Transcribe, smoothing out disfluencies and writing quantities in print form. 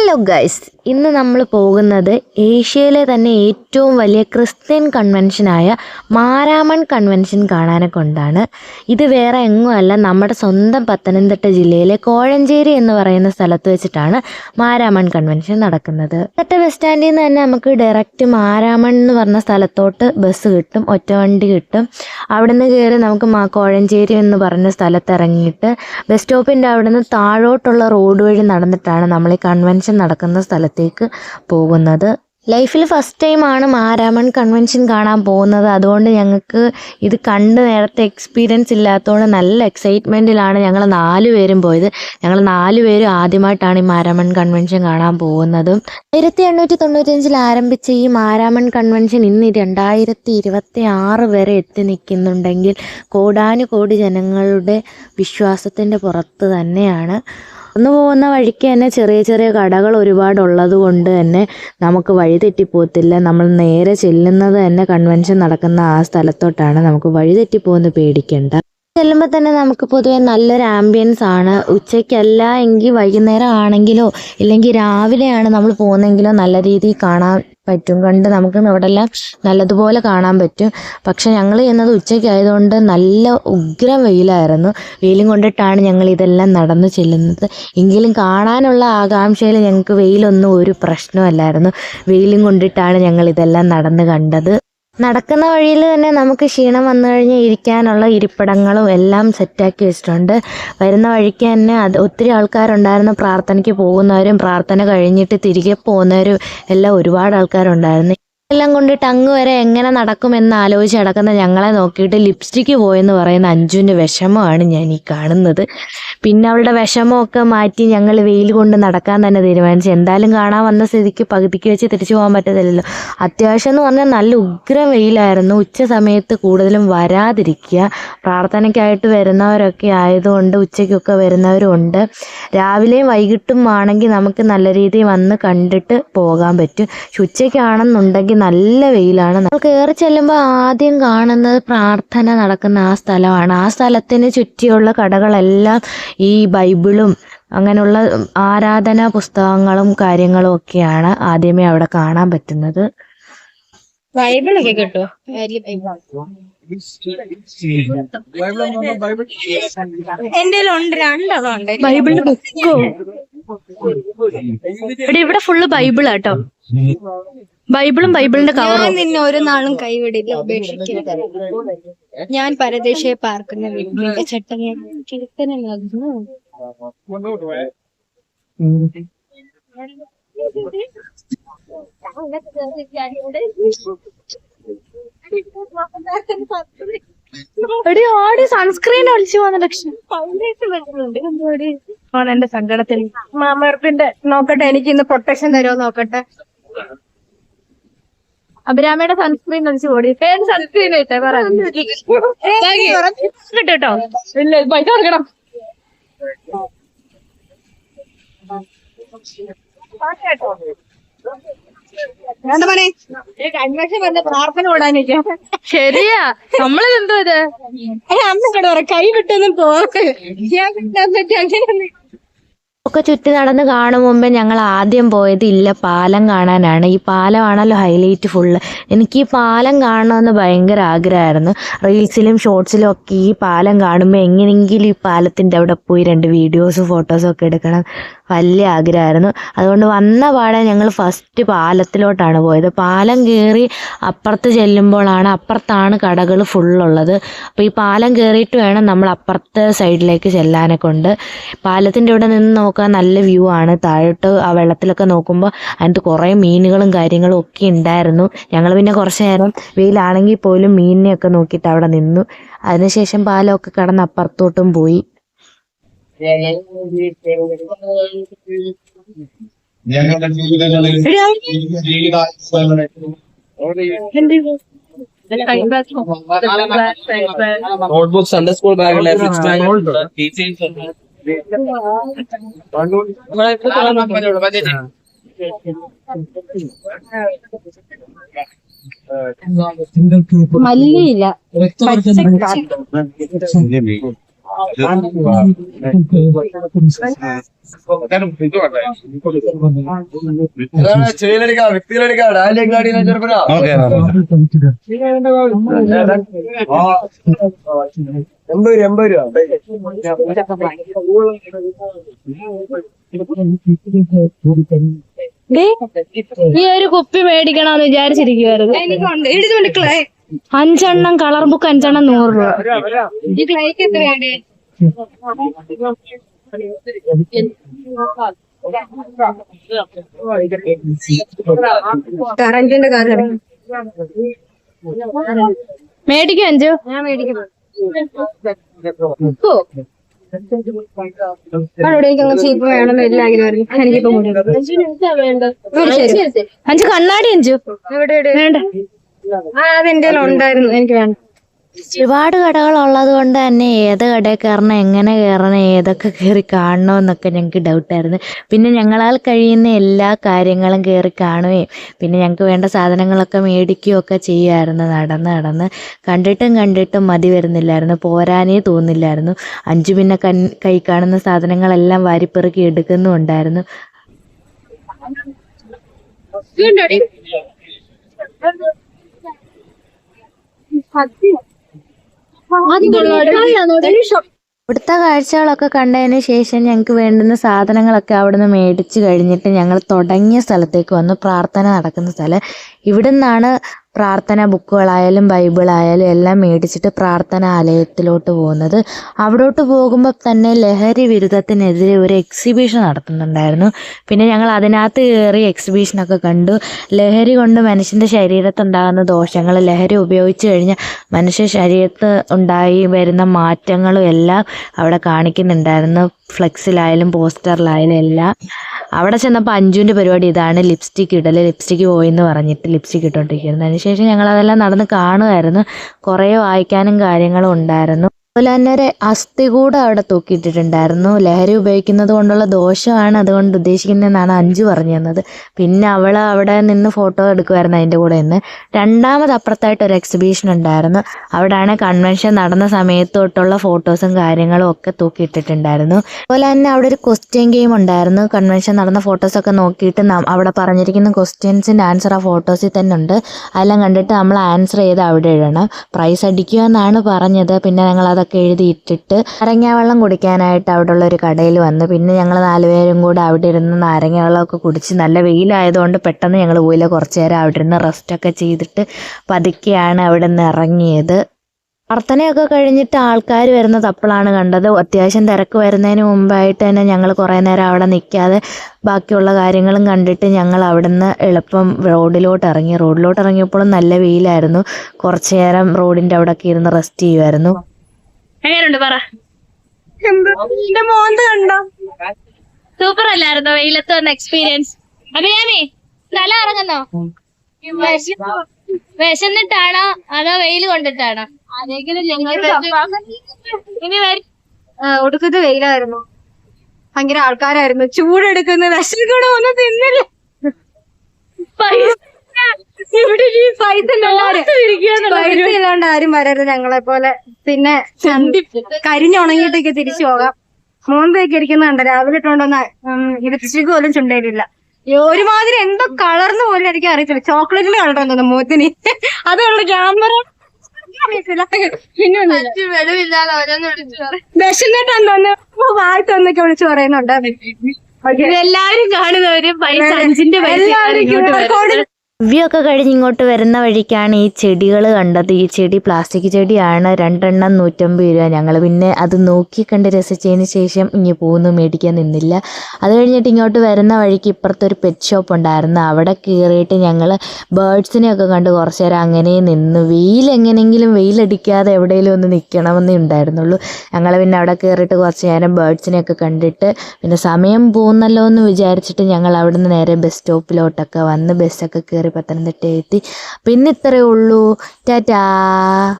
Hello guys, ഇന്ന് നമ്മൾ പോകുന്നത് ഏഷ്യയിലെ തന്നെ ഏറ്റവും വലിയ ക്രിസ്ത്യൻ കൺവെൻഷനായ മാരാമൺ കൺവെൻഷൻ കാണാനെ കൊണ്ടാണ്. ഇത് വേറെ എങ്ങുമല്ല, നമ്മുടെ സ്വന്തം പത്തനംതിട്ട ജില്ലയിലെ കോഴഞ്ചേരി എന്ന് പറയുന്ന സ്ഥലത്ത് വെച്ചിട്ടാണ് മാരാമൺ കൺവെൻഷൻ നടക്കുന്നത്. പത്തനംതിട്ട ബസ് സ്റ്റാൻഡിൽ നിന്ന് തന്നെ നമുക്ക് ഡയറക്റ്റ് മാരാമൺ എന്ന് പറഞ്ഞ സ്ഥലത്തോട്ട് ബസ് കിട്ടും, ഒറ്റവണ്ടി കിട്ടും. അവിടെ നിന്ന് കയറി നമുക്ക് കോഴഞ്ചേരി എന്ന് പറഞ്ഞ സ്ഥലത്ത് ഇറങ്ങിയിട്ട് ബസ് സ്റ്റോപ്പിൻ്റെ അവിടെ നിന്ന് താഴോട്ടുള്ള റോഡ് വഴി നടന്നിട്ടാണ് നമ്മൾ ഈ കൺവെൻഷൻ നടക്കുന്ന സ്ഥലത്തേക്ക് പോകുന്നത്. ലൈഫിൽ ഫസ്റ്റ് ടൈമാണ് മാരാമൺ കൺവെൻഷൻ കാണാൻ പോകുന്നത്. അതുകൊണ്ട് ഞങ്ങൾക്ക് ഇത് കണ്ട് നേരത്തെ എക്സ്പീരിയൻസ് ഇല്ലാത്തതുകൊണ്ട് നല്ല എക്സൈറ്റ്മെൻറ്റിലാണ് ഞങ്ങൾ 4 പേരും പോയത്. ഞങ്ങൾ 4 പേരും ആദ്യമായിട്ടാണ് ഈ മാരാമൺ കൺവെൻഷൻ കാണാൻ പോകുന്നത്. 1895 ആരംഭിച്ച ഈ മാരാമൺ കൺവെൻഷൻ ഇന്ന് 2026 വരെ എത്തി നിൽക്കുന്നുണ്ടെങ്കിൽ കോടാനുകോടി ജനങ്ങളുടെ വിശ്വാസത്തിൻ്റെ പുറത്ത് തന്നെയാണ്. ഒന്ന് പോകുന്ന വഴിക്ക് തന്നെ ചെറിയ ചെറിയ കടകൾ ഒരുപാടുള്ളത് കൊണ്ട് തന്നെ നമുക്ക് വഴി തെറ്റിപ്പോകത്തില്ല. നമ്മൾ നേരെ ചെല്ലുന്നത് തന്നെ കൺവെൻഷൻ നടക്കുന്ന ആ സ്ഥലത്തോട്ടാണ്. നമുക്ക് വഴി തെറ്റിപ്പോകുന്ന പേടിക്കണ്ട. ചെല്ലുമ്പോൾ തന്നെ നമുക്ക് പൊതുവെ നല്ലൊരു ആംബിയൻസ് ആണ്. ഉച്ചയ്ക്കല്ല എങ്കിൽ വൈകുന്നേരം ആണെങ്കിലോ ഇല്ലെങ്കിൽ രാവിലെയാണ് നമ്മൾ പോകുന്നതെങ്കിലോ നല്ല രീതിയിൽ കാണാൻ പറ്റും. കണ്ട് നമുക്ക് ഇവിടെ എല്ലാം നല്ലതുപോലെ കാണാൻ പറ്റും. പക്ഷെ ഞങ്ങൾ ചെന്നത് ഉച്ചയ്ക്കായതുകൊണ്ട് നല്ല ഉഗ്രം വെയിലായിരുന്നു. വെയിലും കൊണ്ടിട്ടാണ് ഞങ്ങൾ ഇതെല്ലാം നടന്നു ചെല്ലുന്നത്. എങ്കിലും കാണാനുള്ള ആകാംക്ഷയിൽ ഞങ്ങൾക്ക് വെയിലൊന്നും ഒരു പ്രശ്നമല്ലായിരുന്നു. വെയിലും കൊണ്ടിട്ടാണ് ഞങ്ങൾ ഇതെല്ലാം നടന്ന് കണ്ടത്. നടക്കുന്ന വഴിയിൽ തന്നെ നമുക്ക് ക്ഷീണം വന്നു കഴിഞ്ഞാൽ ഇരിക്കാനുള്ള ഇരിപ്പിടങ്ങളും എല്ലാം സെറ്റാക്കി വെച്ചിട്ടുണ്ട്. വരുന്ന വഴിക്ക് തന്നെ ഒത്തിരി ആൾക്കാരുണ്ടായിരുന്നു. പ്രാർത്ഥനയ്ക്ക് പോകുന്നവരും പ്രാർത്ഥന കഴിഞ്ഞിട്ട് തിരികെ പോകുന്നവരും എല്ലാം ഒരുപാട് ആൾക്കാരുണ്ടായിരുന്നു. എല്ലാം കൊണ്ടിട്ട് അങ്ങ് വരെ എങ്ങനെ നടക്കുമെന്ന് ആലോചിച്ച് നടക്കുന്ന ഞങ്ങളെ നോക്കിയിട്ട് ലിപ്സ്റ്റിക്ക് പോയെന്ന് പറയുന്ന അഞ്ജുവിൻ്റെ വിഷമമാണ് ഞാൻ ഈ കാണുന്നത്. പിന്നെ അവളുടെ വിഷമമൊക്കെ മാറ്റി ഞങ്ങൾ വെയിൽ കൊണ്ട് നടക്കാൻ തന്നെ തീരുമാനിച്ചു. എന്തായാലും കാണാൻ വന്ന സ്ഥിതിക്ക് പകുതിക്ക് വെച്ച് തിരിച്ചു പോകാൻ പറ്റത്തില്ലല്ലോ. അത്യാവശ്യം എന്ന് പറഞ്ഞാൽ നല്ല ഉഗ്രം വെയിലായിരുന്നു. ഉച്ച സമയത്ത് കൂടുതലും വരാതിരിക്കുക. പ്രാർത്ഥനയ്ക്കായിട്ട് വരുന്നവരൊക്കെ ആയതുകൊണ്ട് ഉച്ചയ്ക്കൊക്കെ വരുന്നവരും ഉണ്ട്. രാവിലെയും വൈകിട്ടും ആണെങ്കിൽ നമുക്ക് നല്ല രീതിയിൽ വന്ന് കണ്ടിട്ട് പോകാൻ പറ്റും. ഉച്ചയ്ക്കാണെന്നുണ്ടെങ്കിൽ നല്ല വെയിലാണ്. നമ്മൾ കയറി ചെല്ലുമ്പോൾ ആദ്യം കാണുന്നത് പ്രാർത്ഥന നടക്കുന്ന ആ സ്ഥലമാണ്. ആ സ്ഥലത്തിന് ചുറ്റിയുള്ള കടകളെല്ലാം ഈ ബൈബിളും അങ്ങനെയുള്ള ആരാധനാ പുസ്തകങ്ങളും കാര്യങ്ങളും ഒക്കെയാണ് ആദ്യമേ അവിടെ കാണാൻ പറ്റുന്നത്. ബൈബിളൊക്കെ കിട്ടുമോ? എന്റെ ഉണ്ട്, 2 ഉണ്ട്. ബൈബിളിന്റെ ബുക്കോ? ഇവിടെ ഫുള്ള് ബൈബിളാട്ടോ. ബൈബിളും ബൈബിളിന്റെ കവറും. നിന്നെ ഒരു നാളും കൈവിടില്ല, ഉപേക്ഷിക്കരുത്. ഞാൻ പരദേശയെ പാർക്കുന്ന വീട്ടിലെ ചട്ടങ്ങൾ കീർത്തനമാകുന്നു. സൺസ്ക്രീൻ ഒളിച്ചു പോകുന്ന ലക്ഷണം എന്റെ സങ്കടത്തിൽ. മാമർപ്പിന്റെ നോക്കട്ടെ, എനിക്ക് ഇന്ന് പ്രൊട്ടക്ഷൻ തരുമോ നോക്കട്ടെ. അഭിരാമയുടെ സൺസ്ക്രീൻ ഒളിച്ചു പോടി. സൺസ്ക്രീൻ കിട്ടോ? ഇല്ല, പൈസ കൊടുക്കണം. പ്രാർത്ഥന വിടാനിരിക്കാം. ശരിയാ, നമ്മളിതെന്തോ ഇത് അമ്മ കൈ വിട്ടൊന്നും പോക്ക്. ഞാൻ കിട്ടാൻ പറ്റി അങ്ങനെ ഒക്കെ ചുറ്റി നടന്ന് കാണും മുമ്പേ ഞങ്ങൾ ആദ്യം പോയത് ഇല്ല പാലം കാണാനാണ്. ഈ പാലമാണല്ലോ ഹൈലൈറ്റ് ഫുള്ള്. എനിക്ക് ഈ പാലം കാണണമെന്ന് ഭയങ്കര ആഗ്രഹമായിരുന്നു. റീൽസിലും ഷോർട്സിലും ഒക്കെ ഈ പാലം കാണുമ്പോൾ എങ്ങനെയെങ്കിലും ഈ പാലത്തിൻ്റെ അവിടെ പോയി 2 വീഡിയോസും ഫോട്ടോസും ഒക്കെ എടുക്കണം വലിയ ആഗ്രഹമായിരുന്നു. അതുകൊണ്ട് വന്ന പാടെ ഞങ്ങൾ ഫസ്റ്റ് പാലത്തിലോട്ടാണ് പോയത്. പാലം കയറി അപ്പുറത്ത് ചെല്ലുമ്പോഴാണ്, അപ്പുറത്താണ് കടകൾ ഫുള്ളുള്ളത്. അപ്പോൾ ഈ പാലം കയറിയിട്ട് വേണം നമ്മൾ അപ്പുറത്തെ സൈഡിലേക്ക് ചെല്ലാനെ കൊണ്ട്. പാലത്തിൻ്റെ ഇവിടെ നിന്ന് നോക്കാൻ നല്ല വ്യൂ ആണ്. താഴോട്ട് ആ വെള്ളത്തിലൊക്കെ നോക്കുമ്പോൾ അതിനകത്ത് കുറേ മീനുകളും കാര്യങ്ങളും ഒക്കെ ഉണ്ടായിരുന്നു. ഞങ്ങൾ പിന്നെ കുറച്ച് നേരം വെയിലാണെങ്കിൽ പോലും മീനിനെയൊക്കെ നോക്കിയിട്ട് അവിടെ നിന്നു. അതിനുശേഷം പാലമൊക്കെ കടന്ന് അപ്പുറത്തോട്ടും പോയി. ഞങ്ങളുടെ ജീവിതങ്ങളിൽ notebooks underscore bag മല്ലിയില്ല, വ്യക്തികളെടുക്കാം ഡാലിലേക്ക് ഗാഡി എൺപത് ഈ ഒരു കുപ്പി മേടിക്കണമെന്ന് വിചാരിച്ചിരിക്കുവായിരുന്നു. എനിക്കുണ്ട് എഴുതുകൊണ്ട് ക്ലേ 5 കളർ ബുക്ക് 5 100 രൂപ. ഈ ക്ലേക്ക് എത്രയാണ്? കറന്റിന്റെ കാര്യം മേടിക്കും അഞ്ചു. ഞാൻ മേടിക്കുന്നു. എനിക്ക് ചീപ്പ് വേണമെന്ന് വലിയ ആഗ്രഹമായിരുന്നു. എനിക്കിപ്പോ അഞ്ചു കണ്ണാടി അഞ്ചു വേണ്ട. അതെന്റെ ഉണ്ടായിരുന്നു, എനിക്ക് വേണ്ട. ഒരുപാട് കടകളുള്ളത് കൊണ്ട് തന്നെ ഏത് കടയിൽ കയറണം, എങ്ങനെ കയറണം, ഏതൊക്കെ കയറി കാണണമെന്നൊക്കെ ഞങ്ങൾക്ക് ഡൗട്ടായിരുന്നു. പിന്നെ ഞങ്ങളാൽ കഴിയുന്ന എല്ലാ കാര്യങ്ങളും കയറി കാണുകയും പിന്നെ ഞങ്ങൾക്ക് വേണ്ട സാധനങ്ങളൊക്കെ മേടിക്കുകയും ഒക്കെ ചെയ്യുമായിരുന്നു. നടന്ന് കണ്ടിട്ടും മതി വരുന്നില്ലായിരുന്നു, പോരാനേ തോന്നില്ലായിരുന്നു. അഞ്ചു പിന്നെ കൈ കാണുന്ന സാധനങ്ങളെല്ലാം വാരിപ്പെറുക്കി എടുക്കുന്നുണ്ടായിരുന്നു. ഇവിടുത്തെ കാഴ്ചകളൊക്കെ കണ്ടതിന് ശേഷം ഞങ്ങൾക്ക് വേണ്ടുന്ന സാധനങ്ങളൊക്കെ അവിടുന്ന് മേടിച്ച് കഴിഞ്ഞിട്ട് ഞങ്ങൾ തുടങ്ങിയ സ്ഥലത്തേക്ക് വന്നു. പ്രാർത്ഥന നടക്കുന്ന സ്ഥലം. ഇവിടെ നിന്നാണ് പ്രാർത്ഥന ബുക്കുകളായാലും ബൈബിളായാലും എല്ലാം മേടിച്ചിട്ട് പ്രാർത്ഥനാലയത്തിലോട്ട് പോകുന്നത്. അവിടോട്ട് പോകുമ്പോൾ തന്നെ ലഹരി വിരുദ്ധത്തിനെതിരെ ഒരു എക്സിബിഷൻ നടത്തുന്നുണ്ടായിരുന്നു. പിന്നെ ഞങ്ങൾ അതിനകത്ത് കയറി എക്സിബിഷനൊക്കെ കണ്ടു. ലഹരി കൊണ്ട് മനുഷ്യൻ്റെ ശരീരത്തുണ്ടാകുന്ന ദോഷങ്ങൾ, ലഹരി ഉപയോഗിച്ച് കഴിഞ്ഞാൽ മനുഷ്യ ശരീരത്ത് ഉണ്ടായി വരുന്ന മാറ്റങ്ങളും എല്ലാം അവിടെ കാണിക്കുന്നുണ്ടായിരുന്നു. ഫ്ലെക്സിലായാലും പോസ്റ്ററിലായാലും എല്ലാം. അവിടെ ചെന്നപ്പോൾ അഞ്ജുവിൻ്റെ പരിപാടി ഇതാണ്, ലിപ്സ്റ്റിക് ഇടൽ. ലിപ്സ്റ്റിക്ക് പോയിന്ന് പറഞ്ഞിട്ട് ലിപ്സ്റ്റിക് ഇട്ടോണ്ടിരിക്കുന്നു. അതിനുശേഷം ഞങ്ങളതെല്ലാം നടന്ന് കാണുമായിരുന്നു. കുറേ വായിക്കാനും കാര്യങ്ങളും ഉണ്ടായിരുന്നു. അതുപോലെ തന്നെ ഒരു അസ്ഥി കൂടെ അവിടെ തൂക്കിയിട്ടിട്ടുണ്ടായിരുന്നു. ലഹരി ഉപയോഗിക്കുന്നത് കൊണ്ടുള്ള ദോഷമാണ് അതുകൊണ്ട് ഉദ്ദേശിക്കുന്നതെന്നാണ് അഞ്ചു പറഞ്ഞു തന്നത്. പിന്നെ അവൾ അവിടെ നിന്ന് ഫോട്ടോ എടുക്കുമായിരുന്നു അതിൻ്റെ കൂടെ നിന്ന്. രണ്ടാമത് അപ്പുറത്തായിട്ട് ഒരു എക്സിബിഷൻ ഉണ്ടായിരുന്നു. അവിടെയാണ് കൺവെൻഷൻ നടന്ന സമയത്ത് തൊട്ടുള്ള ഫോട്ടോസും കാര്യങ്ങളും ഒക്കെ തൂക്കിയിട്ടിട്ടുണ്ടായിരുന്നു. അതുപോലെ തന്നെ അവിടെ ഒരു ക്വസ്റ്റ്യൻ ഗെയിം ഉണ്ടായിരുന്നു. കൺവെൻഷൻ നടന്ന ഫോട്ടോസൊക്കെ നോക്കിയിട്ട് അവിടെ പറഞ്ഞിരിക്കുന്ന ക്വസ്റ്റ്യൻസിൻ്റെ ആൻസർ ആ ഫോട്ടോസിൽ തന്നെ ഉണ്ട്. അതെല്ലാം കണ്ടിട്ട് നമ്മൾ ആൻസർ ചെയ്ത് അവിടെ ഇടണം. പ്രൈസ് അടിക്കുക എന്നാണ് പറഞ്ഞത്. പിന്നെ ഞങ്ങളത് എഴുതിയിട്ടിട്ട് നാരങ്ങ വെള്ളം കുടിക്കാനായിട്ട് അവിടെ ഉള്ള ഒരു കടയിൽ വന്ന് പിന്നെ ഞങ്ങൾ 4 പേരും കൂടെ അവിടെ ഇരുന്ന് നാരങ്ങ വെള്ളമൊക്കെ കുടിച്ച്, നല്ല വെയിലായതുകൊണ്ട് പെട്ടെന്ന് ഞങ്ങൾ പോയില്ല. കുറച്ച് നേരം അവിടെ ഇരുന്ന് റെസ്റ്റൊക്കെ ചെയ്തിട്ട് പതുക്കെയാണ് അവിടെ നിന്ന് ഇറങ്ങിയത്. പ്രാർത്ഥനയൊക്കെ കഴിഞ്ഞിട്ട് ആൾക്കാർ വരുന്നത് അപ്പോഴാണ് കണ്ടത്. അത്യാവശ്യം തിരക്ക് വരുന്നതിന് മുമ്പായിട്ട് തന്നെ ഞങ്ങൾ കുറേ നേരം അവിടെ നിൽക്കാതെ ബാക്കിയുള്ള കാര്യങ്ങളും കണ്ടിട്ട് ഞങ്ങൾ അവിടെ നിന്ന് എളുപ്പം റോഡിലോട്ട് ഇറങ്ങിയപ്പോഴും നല്ല വെയിലായിരുന്നു. കുറച്ച് നേരം റോഡിൻ്റെ അവിടെയൊക്കെ ഇരുന്ന് റെസ്റ്റ് ചെയ്യുമായിരുന്നു. എങ്ങനെയുണ്ട് പറ? എന്റെ മോന്ത് കണ്ടോ? സൂപ്പർ അല്ലായിരുന്നോ വെയിലത്ത് വന്ന എക്സ്പീരിയൻസ്? അഭിരാമി സ്ഥലം ഇറങ്ങുന്നോ? വിശന്നിട്ടാണോ അതോ വെയിൽ കൊണ്ടിട്ടാണോ? ഇനി ഒടുക്കത്തെ വെയിലായിരുന്നു, ഭയങ്കര ആൾക്കാരായിരുന്നു, ചൂടെടുക്കുന്ന വിശക്കൂടെ ഒന്നും തിന്നില്ല. ഇവിടെ പൈസ ഇല്ലാണ്ട് ആരും വരരുത് ഞങ്ങളെ പോലെ. പിന്നെ കരിഞ്ഞുണങ്ങിയിട്ടൊക്കെ തിരിച്ചു പോകാം. മോന്തൊക്കെ ഇരിക്കുന്നുണ്ട്, രാവിലെ ഇട്ടുകൊണ്ടൊന്ന് ലിപ്സ്റ്റിക് പോലും ചുണ്ടയിലില്ല. ഒരുമാതിരി എന്തോ കളർന്ന് പോലും എനിക്ക് അറിയത്തില്ല. ചോക്ലേറ്റിന്റെ കളർ തോന്നുന്നു മുഖത്തിന്. അതുള്ള ക്യാമറ വിശന്നിട്ടുണ്ടോന്ന് വാഴ്ത്തൊന്നൊക്കെ വിളിച്ചു പറയുന്നുണ്ട്. എല്ലാവരും കാണുന്നവര് പൈസ 5 പൈസ. റിവ്യൂയൊക്കെ കഴിഞ്ഞ് ഇങ്ങോട്ട് വരുന്ന വഴിക്കാണ് ഈ ചെടികൾ കണ്ടത്. ഈ ചെടി പ്ലാസ്റ്റിക് ചെടിയാണ്. 2 എണ്ണം 150 രൂപ. ഞങ്ങൾ പിന്നെ അത് നോക്കി കണ്ട് രസിച്ചതിന് ശേഷം ഇനി പോകുന്നു, മേടിക്കാൻ നിന്നില്ല. അത് കഴിഞ്ഞിട്ട് ഇങ്ങോട്ട് വരുന്ന വഴിക്ക് ഇപ്പുറത്തൊരു പെറ്റ് ഷോപ്പ് ഉണ്ടായിരുന്നു. അവിടെ കയറിയിട്ട് ഞങ്ങൾ ബേർഡ്സിനെയൊക്കെ കണ്ട് കുറച്ച് നേരം അങ്ങനെ നിന്നു. എങ്ങനെയെങ്കിലും വെയിലടിക്കാതെ എവിടെയെങ്കിലും ഒന്ന് നിൽക്കണമെന്നേ ഉണ്ടായിരുന്നുള്ളൂ. ഞങ്ങൾ പിന്നെ അവിടെ കയറിയിട്ട് കുറച്ച് നേരം ബേർഡ്സിനെയൊക്കെ കണ്ടിട്ട് പിന്നെ സമയം പോകുന്നല്ലോ എന്ന് വിചാരിച്ചിട്ട് ഞങ്ങൾ അവിടെ നിന്ന് നേരെ ബസ് സ്റ്റോപ്പിലോട്ടൊക്കെ വന്ന് ബസ്സൊക്കെ കയറി പത്തനംതിട്ട എത്തി. പിന്നെ ഇത്രയേ ഉള്ളൂ. ടാറ്റാ.